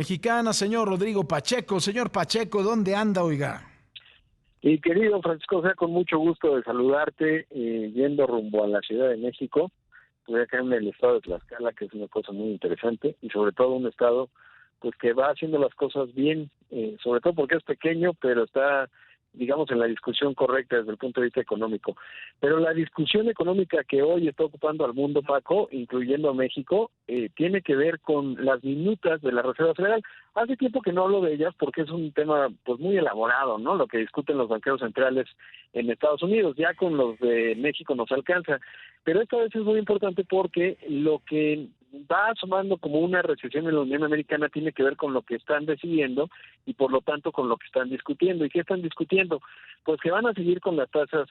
Mexicana, señor Rodrigo Pacheco. Señor Pacheco, ¿dónde anda, oiga? Y querido Francisco, o sea, con mucho gusto de saludarte, yendo rumbo a la Ciudad de México. Estoy acá en el estado de Tlaxcala, que es una cosa muy interesante, y sobre todo un estado pues que va haciendo las cosas bien, sobre todo porque es pequeño, pero está, digamos, en la discusión correcta desde el punto de vista económico. Pero la discusión económica que hoy está ocupando al mundo, Paco, incluyendo a México, tiene que ver con las minutas de la Reserva Federal. Hace tiempo que no hablo de ellas porque es un tema pues muy elaborado, ¿no? Lo que discuten los banqueros centrales en Estados Unidos, ya con los de México nos alcanza. Pero esta vez es muy importante porque lo que va asomando como una recesión en la Unión Americana tiene que ver con lo que están decidiendo y por lo tanto con lo que están discutiendo. ¿Y qué están discutiendo? Pues que van a seguir con las tasas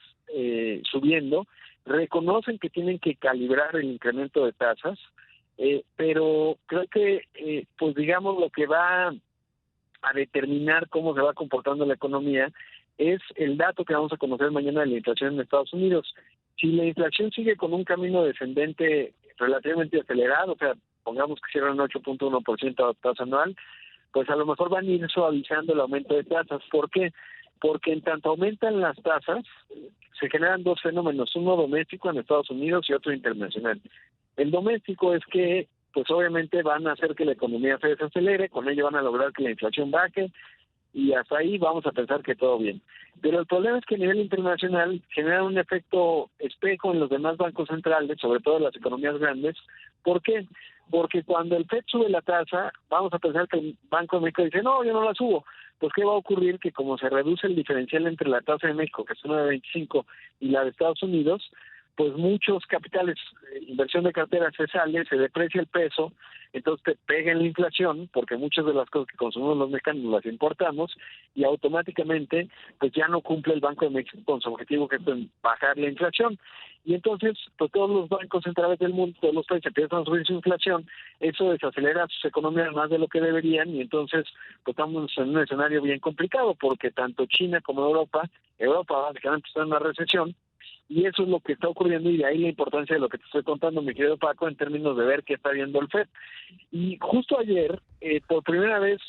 subiendo, reconocen que tienen que calibrar el incremento de tasas, pero creo que, pues digamos, lo que va a determinar cómo se va comportando la economía es el dato que vamos a conocer mañana de la inflación en Estados Unidos. Si la inflación sigue con un camino descendente relativamente acelerado, o sea, pongamos que cierra un 8.1% a tasa anual, pues a lo mejor van a ir suavizando el aumento de tasas. ¿Por qué? Porque en tanto aumentan las tasas, se generan dos fenómenos, uno doméstico en Estados Unidos y otro internacional. El doméstico es que, pues obviamente van a hacer que la economía se desacelere, con ello van a lograr que la inflación baje, y hasta ahí vamos a pensar que todo bien. Pero el problema es que a nivel internacional genera un efecto espejo en los demás bancos centrales, sobre todo en las economías grandes. ¿Por qué? Porque cuando el FED sube la tasa, vamos a pensar que el Banco de México dice, no, yo no la subo. Pues ¿qué va a ocurrir? Que como se reduce el diferencial entre la tasa de México, que es 1,25, y la de Estados Unidos, pues muchos capitales, inversión de cartera se sale, se deprecia el peso, entonces te pega en la inflación, porque muchas de las cosas que consumimos los mexicanos las importamos, y automáticamente pues ya no cumple el Banco de México con su objetivo, que es bajar la inflación. Y entonces, pues todos los bancos centrales del mundo, todos los países empiezan a subir su inflación, eso desacelera sus economías más de lo que deberían, y entonces pues estamos en un escenario bien complicado, porque tanto China como Europa básicamente está en una recesión, y eso es lo que está ocurriendo, y de ahí la importancia de lo que te estoy contando, mi querido Paco, en términos de ver qué está viendo el FED. Y justo ayer, por primera vez,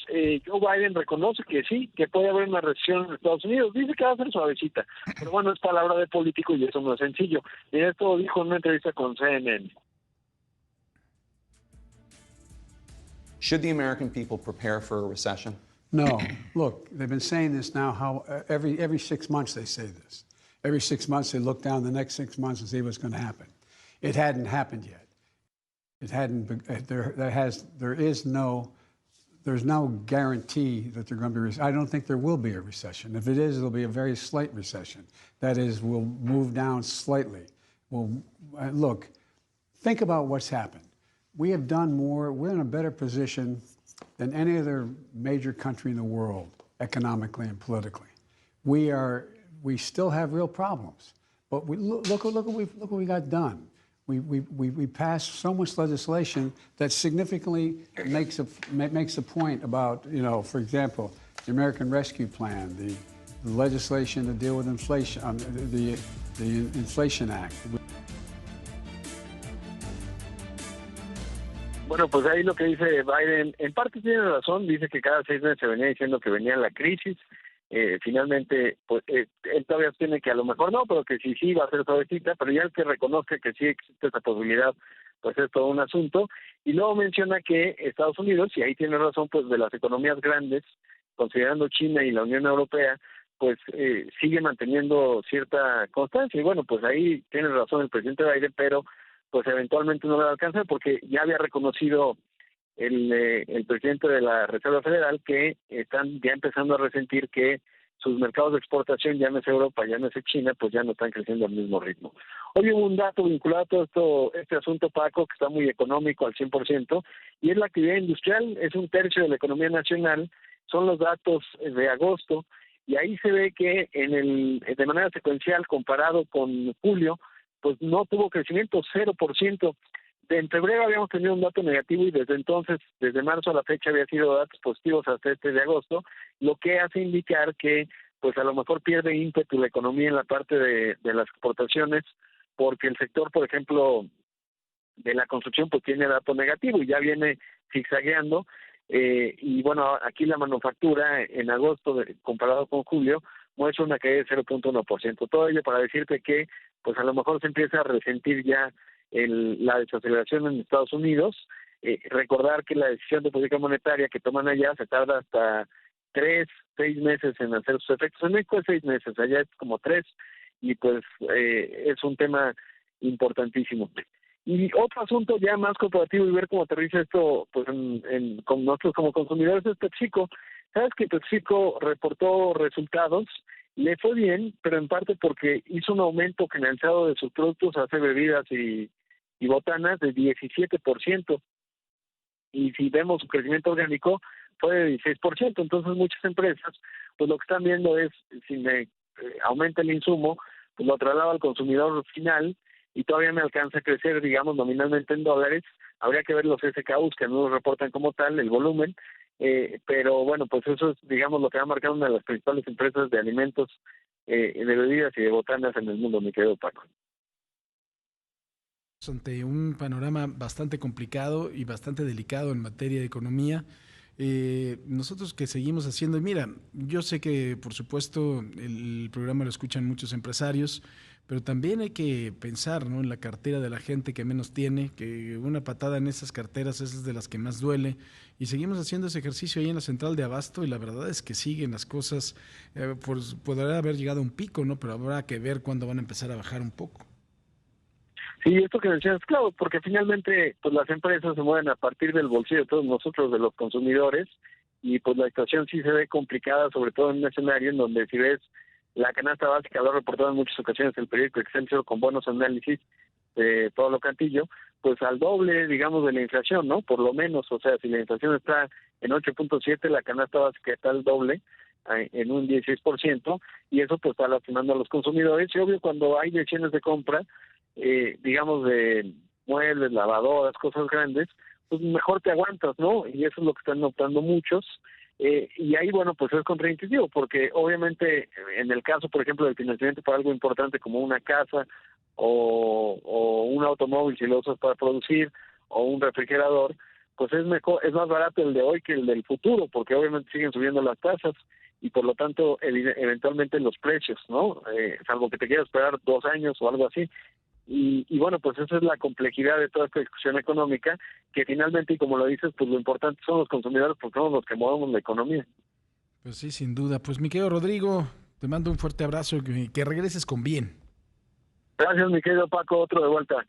Joe Biden reconoce que sí, que puede haber una recesión en Estados Unidos. Dice que va a ser suavecita, pero bueno, es palabra de político y eso no es sencillo. Y esto dijo en una entrevista con CNN. Should the American people prepare for a recession? No. Look, they've been saying this now. Every 6 months they say this. Every 6 months they look down the next 6 months and see what's going to happen. It hadn't happened yet. It hadn't. There's no guarantee that they're going to be. I don't think there will be a recession. If it is, it'll be a very slight recession. That is, we'll move down slightly. Look, think about what's happened. We have done more. We're in a better position than any other major country in the world, economically and politically. We still have real problems, but look what we got done. We passed so much legislation that significantly makes a point about, for example, the American Rescue Plan, the legislation to deal with inflation, the Inflation Act. Bueno, pues ahí lo que dice Biden, en parte tiene razón, dice que cada 6 meses se venía diciendo que venía la crisis. Finalmente, pues él todavía tiene que a lo mejor no, pero que sí va a ser suavecita, pero ya el que reconozca que sí existe esa posibilidad, pues es todo un asunto. Y luego menciona que Estados Unidos, y ahí tiene razón, pues de las economías grandes, considerando China y la Unión Europea, pues sigue manteniendo cierta constancia. Y bueno, pues ahí tiene razón el presidente Biden, pero pues eventualmente no le va a alcanzar, porque ya había reconocido el presidente de la Reserva Federal que están ya empezando a resentir que sus mercados de exportación, llámese Europa, llámese China, pues ya no están creciendo al mismo ritmo. Hoy hubo un dato vinculado a todo este asunto, Paco, que está muy económico al 100%, y es la actividad industrial, es 1/3 de la economía nacional, son los datos de agosto, y ahí se ve que de manera secuencial, comparado con julio, pues no tuvo crecimiento, 0%. En febrero habíamos tenido un dato negativo y desde entonces, desde marzo a la fecha, había sido datos positivos hasta este de agosto, lo que hace indicar que pues a lo mejor pierde ímpetu la economía en la parte de las exportaciones, porque el sector, por ejemplo, de la construcción pues tiene dato negativo y ya viene zigzagueando. y bueno, aquí la manufactura en agosto, comparado con julio, muestra una caída de 0.1%. Todo ello para decirte que pues a lo mejor se empieza a resentir ya la desaceleración en Estados Unidos. Recordar que la decisión de política monetaria que toman allá se tarda hasta 6 meses en hacer sus efectos. En México es 6 meses, allá es como 3, y pues es un tema importantísimo. Y otro asunto ya más corporativo y ver cómo aterriza esto pues con nosotros como consumidores es PepsiCo. Sabes que PepsiCo reportó resultados, le fue bien, pero en parte porque hizo un aumento generalizado de sus productos, hace bebidas y botanas de 17%. Y si vemos su crecimiento orgánico fue de 16%. Entonces muchas empresas pues lo que están viendo es, si me aumenta el insumo, pues lo traslado al consumidor final y todavía me alcanza a crecer, digamos, nominalmente en dólares. Habría que ver los SKUs que no nos reportan como tal, el volumen, pero bueno, pues eso es, digamos, lo que ha marcado una de las principales empresas de alimentos, de bebidas y de botanas en el mundo, mi querido Paco. Ante un panorama bastante complicado y bastante delicado en materia de economía. Nosotros que seguimos haciendo, y mira, yo sé que por supuesto el programa lo escuchan muchos empresarios, pero también hay que pensar, ¿no?, en la cartera de la gente que menos tiene, que una patada en esas carteras es de las que más duele, y seguimos haciendo ese ejercicio ahí en la central de abasto, y la verdad es que siguen las cosas, pues, podrá haber llegado a un pico, ¿no?, pero habrá que ver cuándo van a empezar a bajar un poco. Sí, esto que mencionas, claro, porque finalmente pues las empresas se mueven a partir del bolsillo de todos nosotros, de los consumidores, y pues la situación sí se ve complicada, sobre todo en un escenario en donde si ves la canasta básica, lo ha reportado en muchas ocasiones el periódico Excelsior con buenos análisis de Pablo Cantillo, pues al doble, digamos, de la inflación, ¿no? Por lo menos, o sea, si la inflación está en 8.7, la canasta básica está al doble, en un 16%, y eso pues está lastimando a los consumidores. Y obvio, cuando hay decisiones de compra, digamos, de muebles, lavadoras, cosas grandes, pues mejor te aguantas, ¿no? Y eso es lo que están notando muchos. Y ahí, bueno, pues es contraintuitivo, porque obviamente en el caso, por ejemplo, del financiamiento para algo importante como una casa o un automóvil, si lo usas para producir, o un refrigerador, pues es más barato el de hoy que el del futuro, porque obviamente siguen subiendo las tasas y por lo tanto eventualmente los precios, ¿no? Salvo que te quieras esperar 2 años o algo así. Y bueno, pues esa es la complejidad de toda esta discusión económica, que finalmente, y como lo dices, pues lo importante son los consumidores, porque somos los que movemos la economía. Pues sí, sin duda. Pues mi querido Rodrigo, te mando un fuerte abrazo, que regreses con bien. Gracias, mi querido Paco, otro de vuelta.